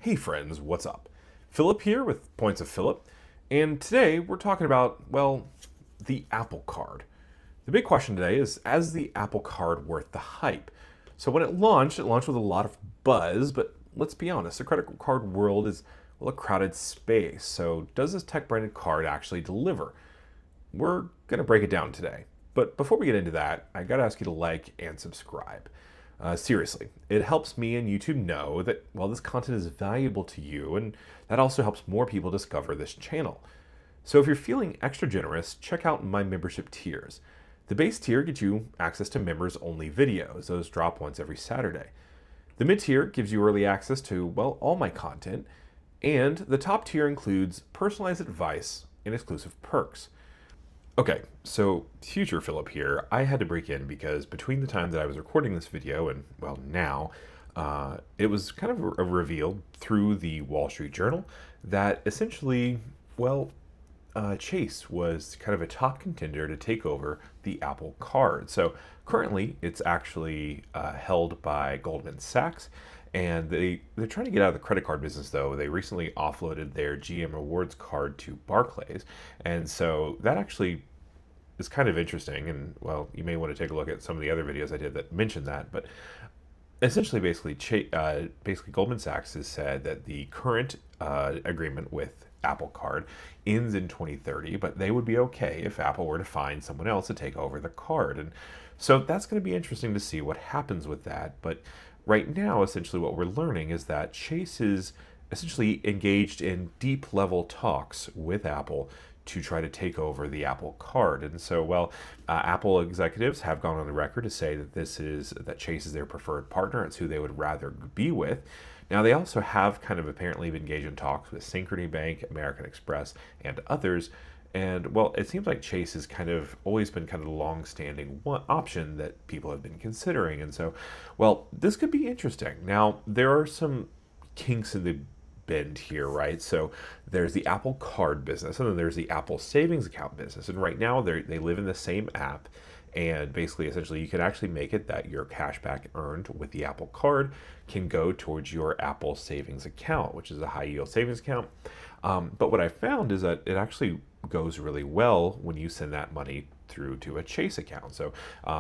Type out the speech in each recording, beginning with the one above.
Hey friends, what's up? Philip here with Points of Philip, and today we're talking about, well, the Apple Card. The big question today is the Apple Card worth the hype? So when it launched with a lot of buzz, but let's be honest, the credit card world is, well, a crowded space. So does this tech-branded card actually deliver? We're going to break it down today. But before we get into that, I got to ask you to like and subscribe. Seriously, it helps me and YouTube know that, well, this content is valuable to you, and that also helps more people discover this channel. So if you're feeling extra generous, check out my membership tiers. The base tier gets you access to members-only videos. Those drop once every Saturday. The mid-tier gives you early access to, well, all my content, and the top tier includes personalized advice and exclusive perks. Okay, so future Philip here, I had to break in because between the time that I was recording this video and, well, now, it was kind of revealed through the Wall Street Journal that essentially, well, Chase was kind of a top contender to take over the Apple Card. So currently, it's actually held by Goldman Sachs, and they're trying to get out of the credit card business, though. They recently offloaded their GM Rewards card to Barclays, and so that actually is kind of interesting. And, well, you may want to take a look at some of the other videos I did that mentioned that, but essentially, basically Goldman Sachs has said that the current agreement with Apple Card ends in 2030, but they would be okay if Apple were to find someone else to take over the card. And so that's going to be interesting to see what happens with that. But right now, essentially what we're learning is that Chase is essentially engaged in deep level talks with Apple to try to take over the Apple Card. And so, well, Apple executives have gone on the record to say that Chase is their preferred partner. It's who they would rather be with. Now, they also have kind of apparently been engaged in talks with Synchrony Bank, American Express, and others. And, well, it seems like Chase has kind of always been kind of the long-standing option that people have been considering. And so, well, this could be interesting. Now, there are some kinks in the bend here, right? So there's the Apple Card business, and then there's the Apple Savings Account business. And right now, they live in the same app. And basically, essentially, you can actually make it that your cash back earned with the Apple Card can go towards your Apple Savings Account, which is a high yield savings account. But what I found is that it actually goes really well when you send that money through to a Chase account. So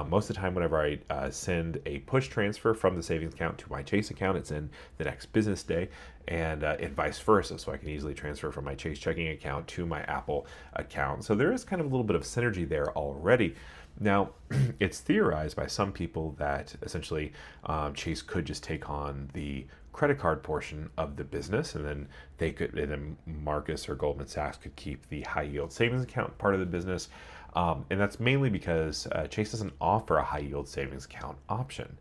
most of the time, whenever I send a push transfer from the savings account to my Chase account, it's in the next business day, and vice versa. So I can easily transfer from my Chase checking account to my Apple account. So there is kind of a little bit of synergy there already. Now, it's theorized by some people that essentially Chase could just take on the credit card portion of the business, and then Marcus or Goldman Sachs could keep the high yield savings account part of the business. And that's mainly because Chase doesn't offer a high yield savings account option.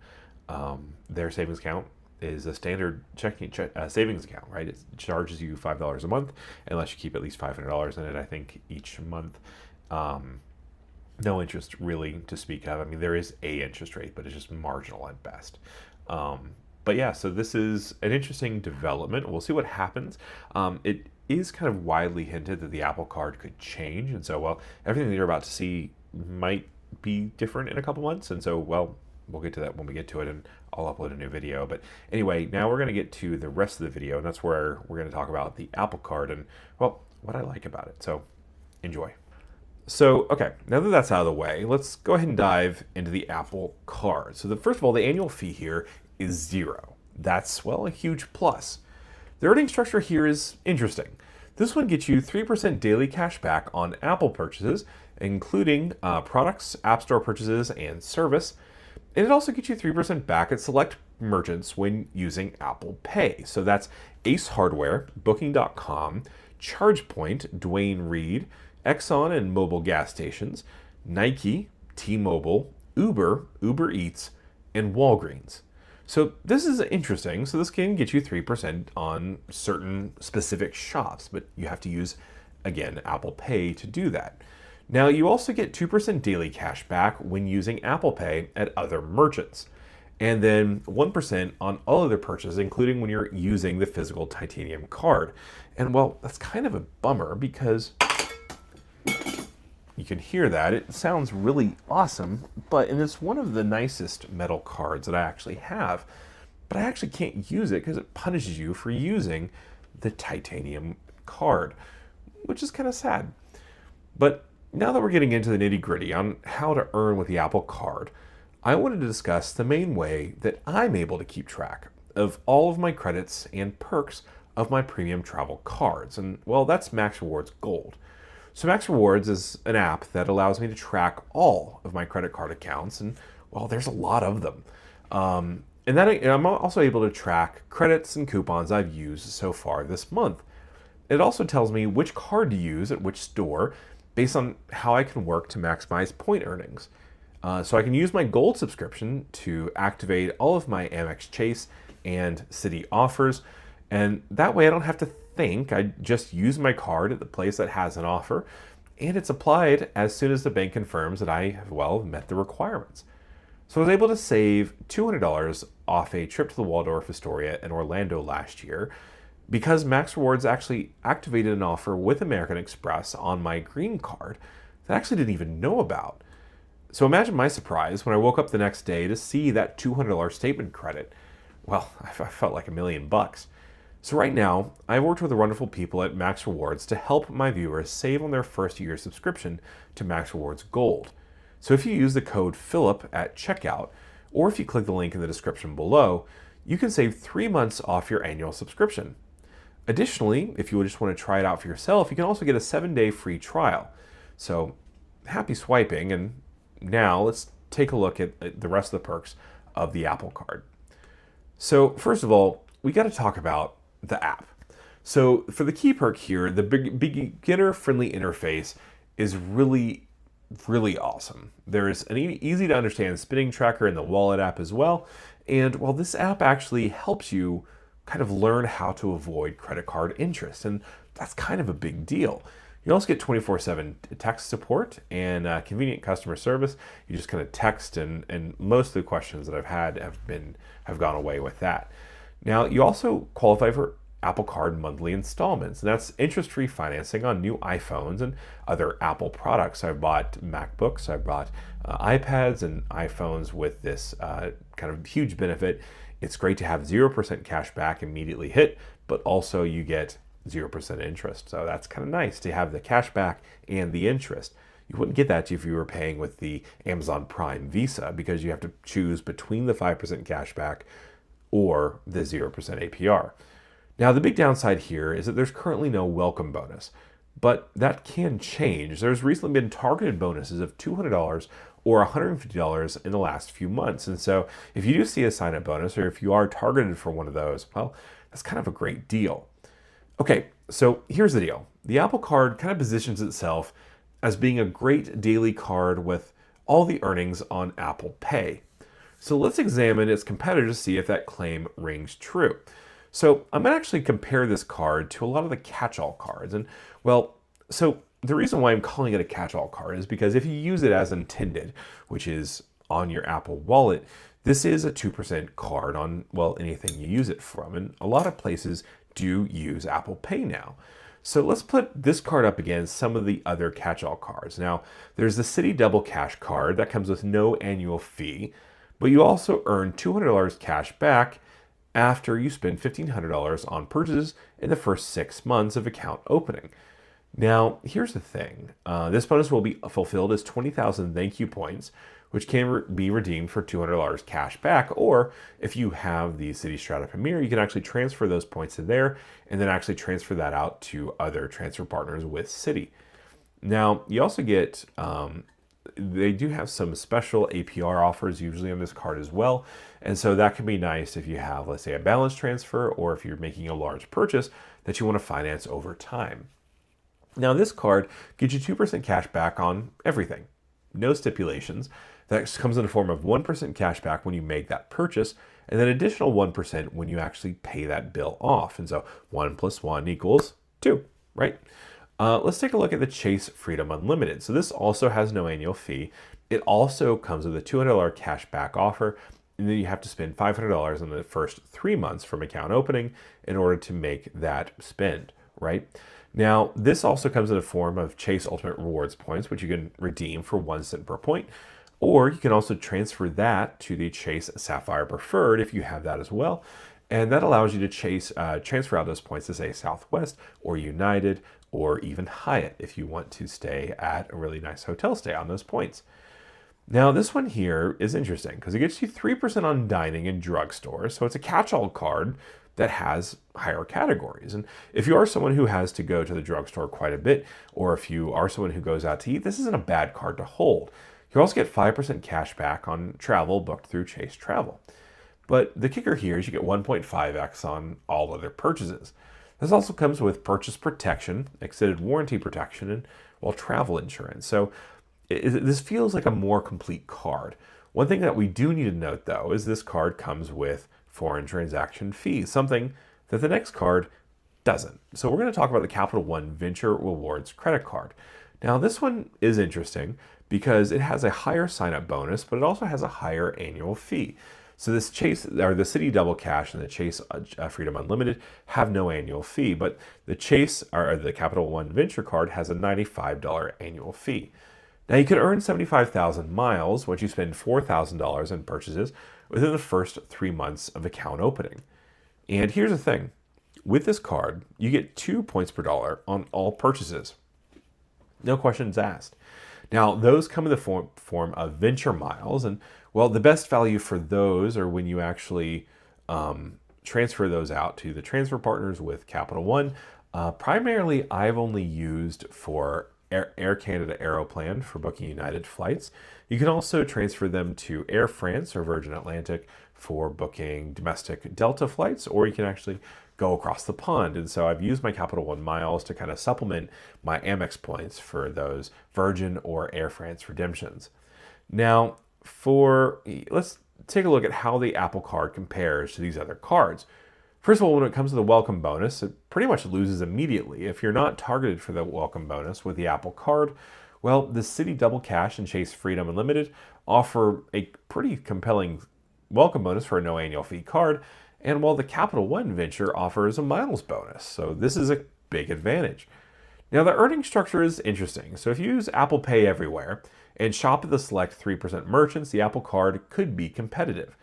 Their savings account is a standard savings account, right? It charges you $5 a month unless you keep at least $500 in it, I think, each month. No interest really to speak of. I mean, there is a interest rate, but it's just marginal at best. But yeah, so this is an interesting development. We'll see what happens. It is kind of widely hinted that the Apple Card could change. And so, well, everything that you're about to see might be different in a couple months. And so, well, we'll get to that when we get to it, and I'll upload a new video. But anyway, now we're going to get to the rest of the video, and that's where we're going to talk about the Apple Card and, well, what I like about it. So enjoy. So, okay, now that that's out of the way, let's go ahead and dive into the Apple Card. So first of all, the annual fee here is $0. That's, well, a huge plus. The earning structure here is interesting. This one gets you 3% daily cash back on Apple purchases, including products, App Store purchases, and service. And it also gets you 3% back at select merchants when using Apple Pay. So that's Ace Hardware, Booking.com, ChargePoint, Duane Reade, Exxon and Mobil gas stations, Nike, T-Mobile, Uber, Uber Eats, and Walgreens. So this is interesting. So this can get you 3% on certain specific shops, but you have to use, again, Apple Pay to do that. Now, you also get 2% daily cash back when using Apple Pay at other merchants, and then 1% on all other purchases, including when you're using the physical titanium card. And, well, that's kind of a bummer because you can hear that. It sounds really awesome, and it's one of the nicest metal cards that I actually have. but I actually can't use it because it punishes you for using the titanium card, which is kind of sad. But now that we're getting into the nitty-gritty on how to earn with the Apple Card, I wanted to discuss the main way that I'm able to keep track of all of my credits and perks of my premium travel cards. And well, that's Max Rewards Gold. So Max Rewards is an app that allows me to track all of my credit card accounts, and well, there's a lot of them. And then I'm also able to track credits and coupons I've used so far this month. It also tells me which card to use at which store based on how I can work to maximize point earnings. So I can use my Gold subscription to activate all of my Amex Chase and Citi offers, and that way I don't have to think. I just use my card at the place that has an offer, and it's applied as soon as the bank confirms that I have met the requirements. So I was able to save $200 off a trip to the Waldorf Astoria in Orlando last year because Max Rewards actually activated an offer with American Express on my green card that I actually didn't even know about. So imagine my surprise when I woke up the next day to see that $200 statement credit. Well, I felt like $1,000,000. So right now, I've worked with the wonderful people at Max Rewards to help my viewers save on their first year subscription to Max Rewards Gold. So if you use the code Phillip at checkout, or if you click the link in the description below, you can save 3 months off your annual subscription. Additionally, if you just want to try it out for yourself, you can also get a 7-day free trial. So happy swiping, and now let's take a look at the rest of the perks of the Apple Card. So first of all, we got to talk about the app. So for the key perk here, the beginner-friendly interface is really awesome. There is an easy to understand spending tracker in the Wallet app as well. And well, this app actually helps you kind of learn how to avoid credit card interest. And that's kind of a big deal. You also get 24/7 text support and convenient customer service. You just kind of text, and most of the questions that I've had have gone away with that. Now, you also qualify for Apple Card monthly installments, and that's interest-free financing on new iPhones and other Apple products. I've bought MacBooks, I've bought iPads and iPhones with this kind of huge benefit. It's great to have 0% cash back immediately hit, but also you get 0% interest. So that's kind of nice to have the cash back and the interest. You wouldn't get that if you were paying with the Amazon Prime Visa because you have to choose between the 5% cash back or the 0% APR. Now, the big downside here is that there's currently no welcome bonus, but that can change. There's recently been targeted bonuses of $200 or $150 in the last few months. And so if you do see a sign-up bonus, or if you are targeted for one of those, well, that's kind of a great deal. Okay, so here's the deal. The Apple Card kind of positions itself as being a great daily card with all the earnings on Apple Pay. So let's examine its competitors to see if that claim rings true. So I'm going to actually compare this card to a lot of the catch-all cards. And well, so the reason why I'm calling it a catch-all card is because if you use it as intended, which is on your Apple Wallet, this is a 2% card on, well, anything you use it from. And a lot of places do use Apple Pay now. So let's put this card up against some of the other catch-all cards. Now, there's the Citi Double Cash card that comes with no annual fee, but you also earn $200 cash back after you spend $1,500 on purchases in the first 6 months of account opening. Now, here's the thing. This bonus will be fulfilled as 20,000 thank you points, which can be redeemed for $200 cash back. Or if you have the Citi Strata Premier, you can actually transfer those points to there and then actually transfer that out to other transfer partners with Citi. Now, you also get, they do have some special APR offers usually on this card as well. And so that can be nice if you have, let's say, a balance transfer, or if you're making a large purchase that you want to finance over time. Now, this card gives you 2% cash back on everything. No stipulations. That comes in the form of 1% cash back when you make that purchase, and then additional 1% when you actually pay that bill off. And so 1 + 1 = 2, right? Let's take a look at the Chase Freedom Unlimited. So this also has no annual fee. It also comes with a $200 cash back offer, and then you have to spend $500 in the first 3 months from account opening in order to make that spend, right? Now, this also comes in the form of Chase Ultimate Rewards points, which you can redeem for 1 cent per point, Or you can also transfer that to the Chase Sapphire Preferred if you have that as well. And that allows you to transfer out those points to, say, Southwest or United or even Hyatt if you want to stay at a really nice hotel stay on those points. Now, this one here is interesting because it gets you 3% on dining and drugstores. So it's a catch-all card that has higher categories. And if you are someone who has to go to the drugstore quite a bit, or if you are someone who goes out to eat, this isn't a bad card to hold. You also get 5% cash back on travel booked through Chase Travel. But the kicker here is you get 1.5x on all other purchases. This also comes with purchase protection, extended warranty protection, and travel insurance. So this feels like a more complete card. One thing that we do need to note, though, is this card comes with foreign transaction fees, something that the next card doesn't. So we're going to talk about the Capital One Venture Rewards Credit Card. Now, this one is interesting because it has a higher sign-up bonus, but it also has a higher annual fee. So this Chase, or the Citi Double Cash and the Chase Freedom Unlimited have no annual fee, but the Chase, or the Capital One Venture Card, has a $95 annual fee. Now, you can earn 75,000 miles once you spend $4,000 in purchases within the first 3 months of account opening. And here's the thing. With this card, you get 2 points per dollar on all purchases. No questions asked. Now, those come in the form of venture miles. And, well, the best value for those are when you actually transfer those out to the transfer partners with Capital One. Primarily, I've only used for Air Canada Aeroplan for booking United flights. You can also transfer them to Air France or Virgin Atlantic for booking domestic Delta flights, or you can actually go across the pond. And so I've used my Capital One miles to kind of supplement my Amex points for those Virgin or Air France redemptions. Now, let's take a look at how the Apple Card compares to these other cards. First of all, when it comes to the welcome bonus, it pretty much loses immediately. If you're not targeted for the welcome bonus with the Apple Card, well, the Citi Double Cash and Chase Freedom Unlimited offer a pretty compelling welcome bonus for a no annual fee card, and while the Capital One Venture offers a miles bonus. So this is a big advantage. Now, the earning structure is interesting. So if you use Apple Pay everywhere and shop at the select 3% merchants, the Apple Card could be competitive.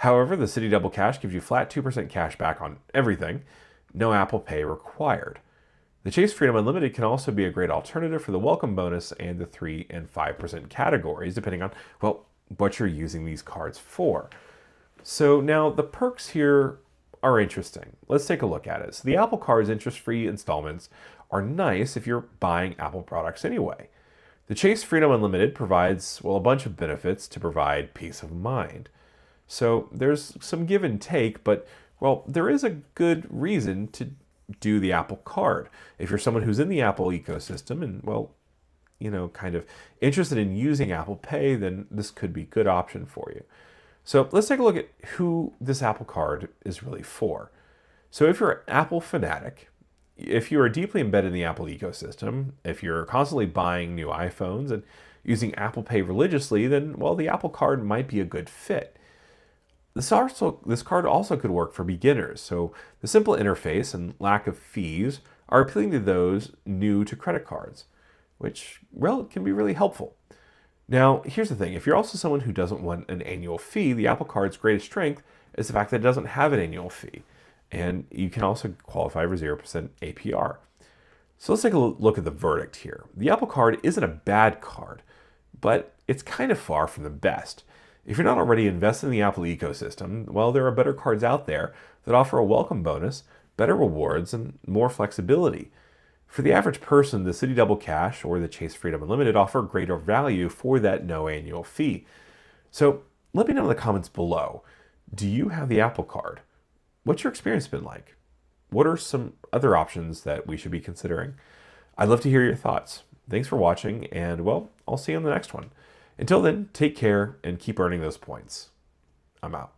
However, the Citi Double Cash gives you flat 2% cash back on everything, no Apple Pay required. The Chase Freedom Unlimited can also be a great alternative for the welcome bonus and the 3 and 5% categories, depending on, what you're using these cards for. So now the perks here are interesting. Let's take a look at it. So the Apple Card's interest-free installments are nice if you're buying Apple products anyway. The Chase Freedom Unlimited provides, a bunch of benefits to provide peace of mind. So there's some give and take, but, there is a good reason to do the Apple Card. If you're someone who's in the Apple ecosystem and, kind of interested in using Apple Pay, then this could be a good option for you. So let's take a look at who this Apple Card is really for. So if you're an Apple fanatic, if you are deeply embedded in the Apple ecosystem, if you're constantly buying new iPhones and using Apple Pay religiously, then, the Apple Card might be a good fit. This card also could work for beginners, so the simple interface and lack of fees are appealing to those new to credit cards, which can be really helpful. Now, here's the thing. If you're also someone who doesn't want an annual fee, the Apple Card's greatest strength is the fact that it doesn't have an annual fee, and you can also qualify for 0% APR. So let's take a look at the verdict here. The Apple Card isn't a bad card, but it's kind of far from the best. If you're not already invested in the Apple ecosystem, there are better cards out there that offer a welcome bonus, better rewards, and more flexibility. For the average person, the Citi Double Cash or the Chase Freedom Unlimited offer greater value for that no annual fee. So let me know in the comments below. Do you have the Apple Card? What's your experience been like? What are some other options that we should be considering? I'd love to hear your thoughts. Thanks for watching, and I'll see you on the next one. Until then, take care and keep earning those points. I'm out.